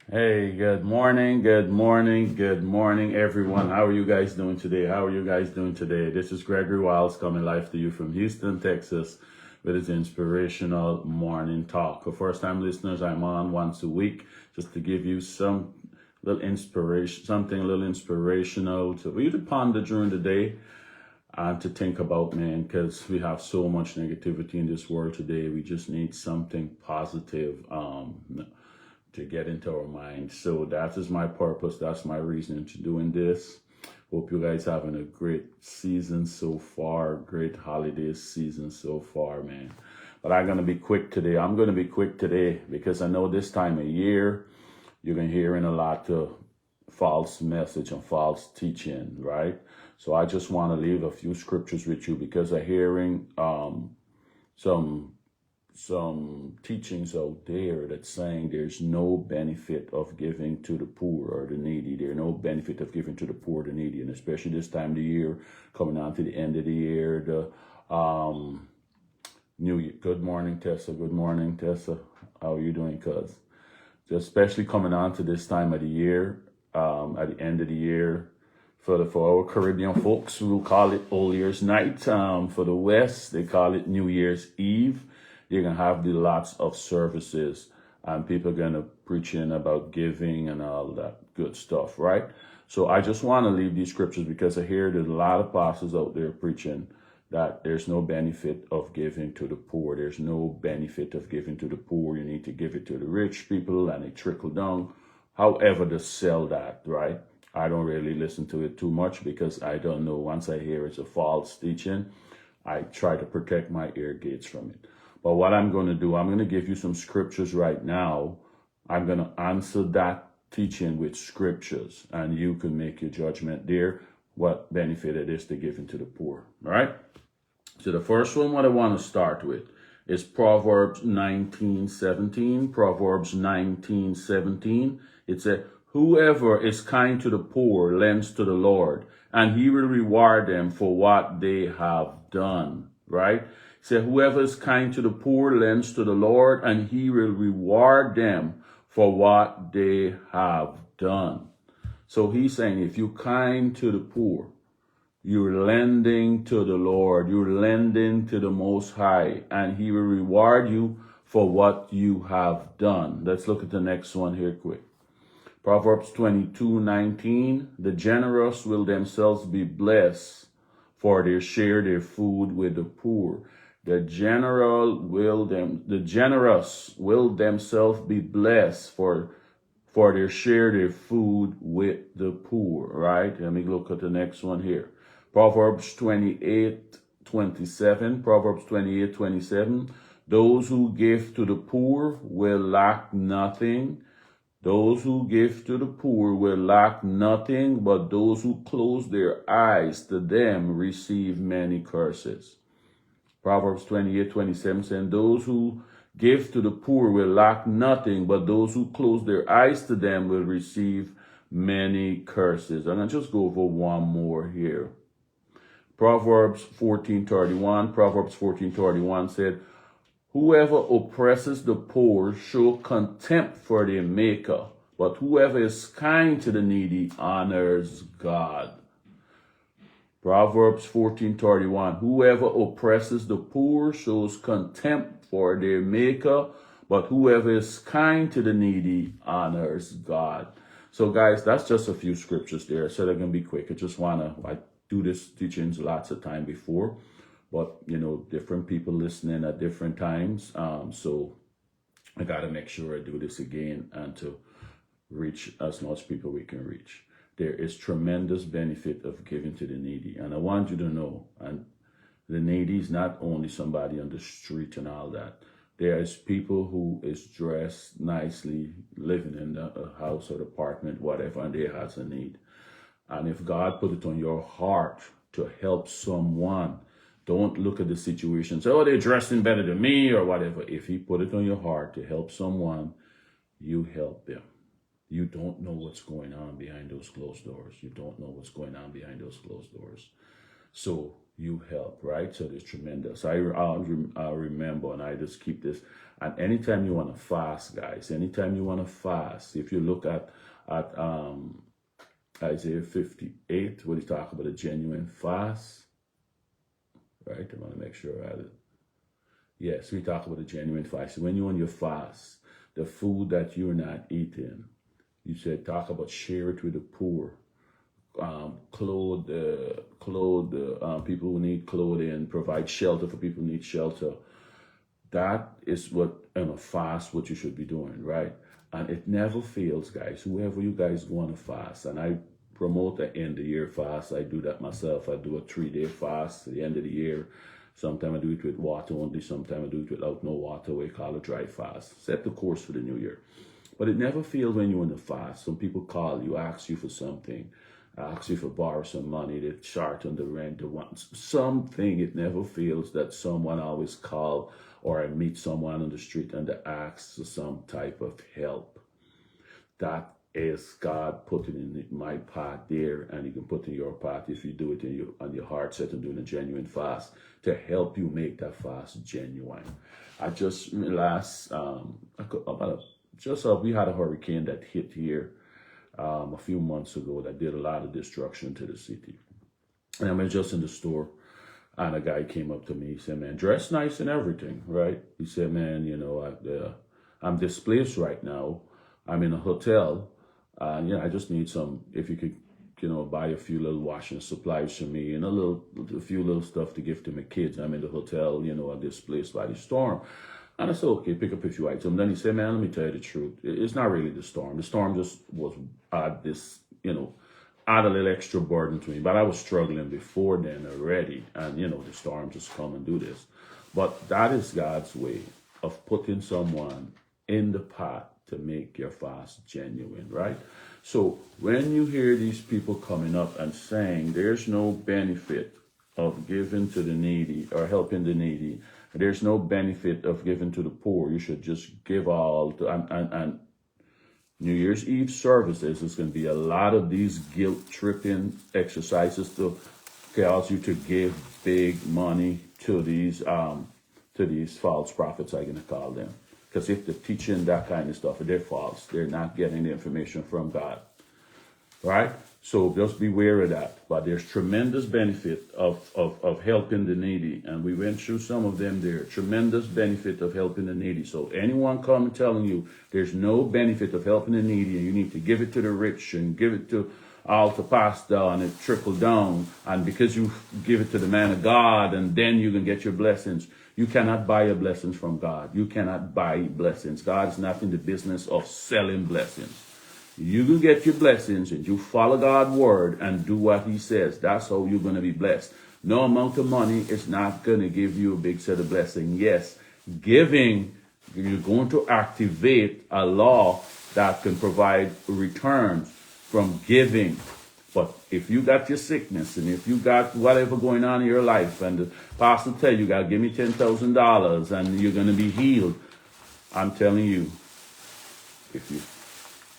Hey, good morning, good morning, good morning, everyone. How are you guys doing today? How are you guys doing today? This is Gregory Wiles coming live to you from Houston, Texas, with his inspirational morning talk. For first time listeners, I'm on once a week just to give you some little inspiration, something a little inspirational for you to ponder during the day and to think about, man, because we have so much negativity in this world today. We just need something positive. To get into our mind. So that is my purpose. That's my reason to doing this. Hope you guys having a great season so far, great holiday season so far, man. But I'm gonna be quick today. I'm gonna be quick today because I know this time of year you're gonna hearing a lot of false message and false teaching, right? So I just want to leave a few scriptures with you because I'm hearing some teachings out there that's saying there's no benefit of giving to the poor or the needy. There's no benefit of giving to the poor or the needy, and especially this time of the year, coming on to the end of the year, the New Year. Good morning, Tessa. Good morning, Tessa. How are you doing, cuz? Especially coming on to this time of the year, at the end of the year. For our Caribbean folks, we'll call it Old Year's Night. For the West, they call it New Year's Eve. You're going to have the lots of services and people are going to preach in about giving and all that good stuff, right? So I just want to leave these scriptures because I hear there's a lot of pastors out there preaching that there's no benefit of giving to the poor. There's no benefit of giving to the poor. You need to give it to the rich people and they trickle down. However, to sell that, right? I don't really listen to it too much because I don't know. Once I hear it's a false teaching, I try to protect my ear gates from it. But what I'm going to do, I'm going to give you some scriptures right now. I'm going to answer that teaching with scriptures, and you can make your judgment there, what benefit it is to giving to the poor. All right? So the first one, what I want to start with is Proverbs 19:17. Proverbs 19:17. It said, whoever is kind to the poor lends to the Lord, and he will reward them for what they have done. Right? Say, whoever is kind to the poor lends to the Lord, and he will reward them for what they have done. So he's saying, if you're kind to the poor, you're lending to the Lord, you're lending to the Most High, and he will reward you for what you have done. Let's look at the next one here quick. Proverbs 22:19, the generous will themselves be blessed, for they share their food with the poor. The generous will themselves be blessed, for they share their food with the poor. Right? Let me look at the next one here. Proverbs 28:27. Proverbs 28:27. Those who give to the poor will lack nothing. Those who give to the poor will lack nothing, but those who close their eyes to them receive many curses. Proverbs 28:27 saying, those who give to the poor will lack nothing, but those who close their eyes to them will receive many curses. And I'll just go over one more here. Proverbs 14:31. Proverbs 14:31 said, whoever oppresses the poor show contempt for their maker, but whoever is kind to the needy honors God. Proverbs 14:31, whoever oppresses the poor shows contempt for their maker, but whoever is kind to the needy honors God. So guys, that's just a few scriptures there. I said I'm going to be quick. I do this teachings lots of time before, but different people listening at different times. So I got to make sure I do this again and to reach as much people we can reach. There is tremendous benefit of giving to the needy. And I want you to know, and the needy is not only somebody on the street and all that. There is people who is dressed nicely, living in a house or apartment, whatever, and they has a need. And if God put it on your heart to help someone, don't look at the situation and say, oh, they're dressing better than me or whatever. If he put it on your heart to help someone, you help them. You don't know what's going on behind those closed doors. You don't know what's going on behind those closed doors. So you help, right? So it's tremendous. I remember, and I just keep this. And anytime you want to fast, guys, anytime you want to fast, if you look at Isaiah 58, what he talk about a genuine fast, right? I want to make sure I had it. Yes, we talk about a genuine fast. So when you're on your fast, the food that you're not eating, you said talk about share it with the poor, clothe people who need clothing, provide shelter for people who need shelter. That is what in a fast what you should be doing, right? And it never fails, guys. Whoever you guys want to fast, and I promote the end of the year fast. I do that myself. I do a 3-day fast at the end of the year. Sometimes I do it with water only. Sometimes I do it without no water. We call it dry fast. Set the course for the new year. But it never fails when you're in a fast. Some people call you, ask you for something, ask you for borrow some money, they short on the rent, they want something. It never fails that someone always call, or I meet someone on the street and they ask for some type of help. That is God putting in my part there, and He can put in your part if you do it in on your heart set and doing a genuine fast to help you make that fast genuine. I just we had a hurricane that hit here a few months ago that did a lot of destruction to the city. And I was just in the store, and a guy came up to me. He said, "Man, dress nice and everything, right?" He said, "Man, I'm displaced right now. I'm in a hotel, and I just need some. If you could, buy a few little washing supplies for me and a few little stuff to give to my kids. I'm in the hotel, I'm displaced by the storm." And I said, "Okay, pick up a few items." Then he said, "Man, let me tell you the truth. It's not really the storm. The storm just was add a little extra burden to me. But I was struggling before then already. And, the storm just come and do this." But that is God's way of putting someone in the pot to make your fast genuine, right? So when you hear these people coming up and saying there's no benefit of giving to the needy or helping the needy, there's no benefit of giving to the poor, you should just give all to, and New Year's Eve services, there's going to be a lot of these guilt-tripping exercises to cause you to give big money to these false prophets, I'm going to call them. Because if they're teaching that kind of stuff, they're false. They're not getting the information from God, right? So just beware of that. But there's tremendous benefit of helping the needy. And we went through some of them there. Tremendous benefit of helping the needy. So anyone come telling you there's no benefit of helping the needy and you need to give it to the rich and give it to all to pass down and it trickle down. And because you give it to the man of God and then you can get your blessings. You cannot buy your blessings from God. You cannot buy blessings. God is not in the business of selling blessings. You can get your blessings and you follow God's word and do what He says. That's how you're going to be blessed. No amount of money is not going to give you a big set of blessing. Yes, giving, you're going to activate a law that can provide returns from giving. But if you got your sickness and if you got whatever going on in your life and the pastor tell you, "God, give me $10,000 and you're going to be healed," I'm telling you, if you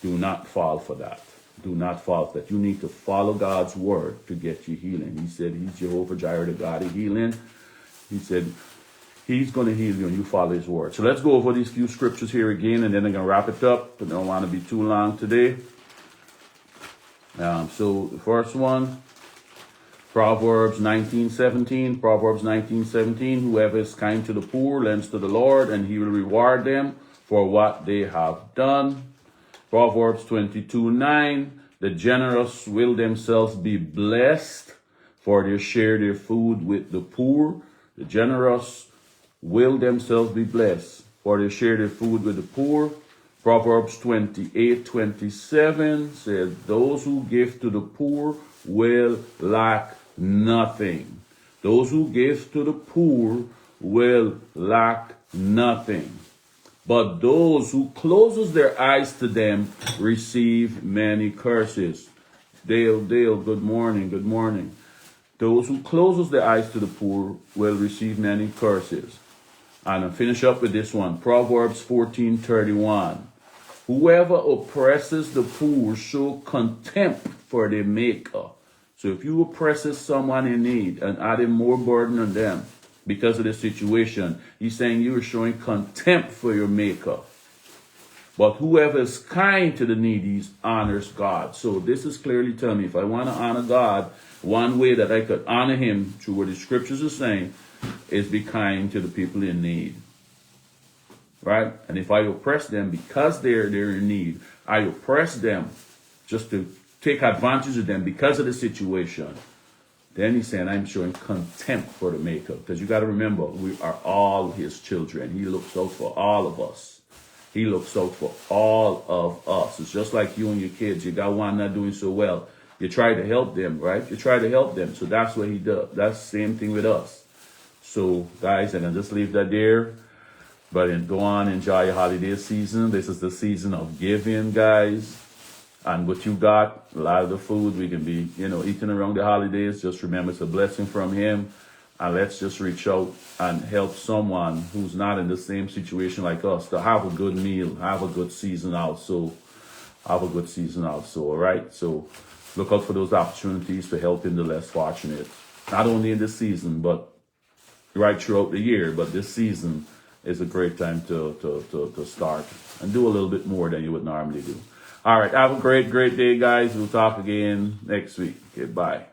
do not fall for that. Do not fall for that. You need to follow God's word to get your healing. He said He's Jehovah Jireh, the God of healing. He said He's going to heal you and you follow His word. So let's go over these few scriptures here again and then I'm going to wrap it up. I don't want to be too long today. So the first one, Proverbs 19:17. Proverbs 19:17. Whoever is kind to the poor lends to the Lord, and He will reward them for what they have done. Proverbs 22:9. The generous will themselves be blessed, for they share their food with the poor. The generous will themselves be blessed, for they share their food with the poor. Proverbs 28:27 says, those who give to the poor will lack nothing. Those who give to the poor will lack nothing. But those who closes their eyes to them receive many curses. Dale, good morning, good morning. Those who closes their eyes to the poor will receive many curses. And I'll finish up with this one, Proverbs 14:31. Whoever oppresses the poor show contempt for their maker. So if you oppress someone in need and adding more burden on them because of the situation, he's saying you are showing contempt for your maker. But whoever is kind to the needy honors God. So this is clearly telling me if I want to honor God, one way that I could honor him through what the scriptures are saying is be kind to the people in need. Right? And if I oppress them because they're in need, I oppress them just to take advantage of them because of the situation, then he's saying I'm showing contempt for the maker. Because you got to remember, we are all his children. He looks out for all of us. He looks out for all of us. It's just like you and your kids. You got one not doing so well. You try to help them, right? You try to help them. So that's what he does. That's the same thing with us. So, guys, I can just leave that there. But go on, enjoy your holiday season. This is the season of giving, guys. And what you got, a lot of the food we can be, eating around the holidays. Just remember it's a blessing from him. And let's just reach out and help someone who's not in the same situation like us to have a good meal, have a good season also. All right? So look out for those opportunities to help in the less fortunate. Not only in this season, but right throughout the year. But this season is a great time to start and do a little bit more than you would normally do. All right. Have a great day, guys. We'll talk again next week. Goodbye.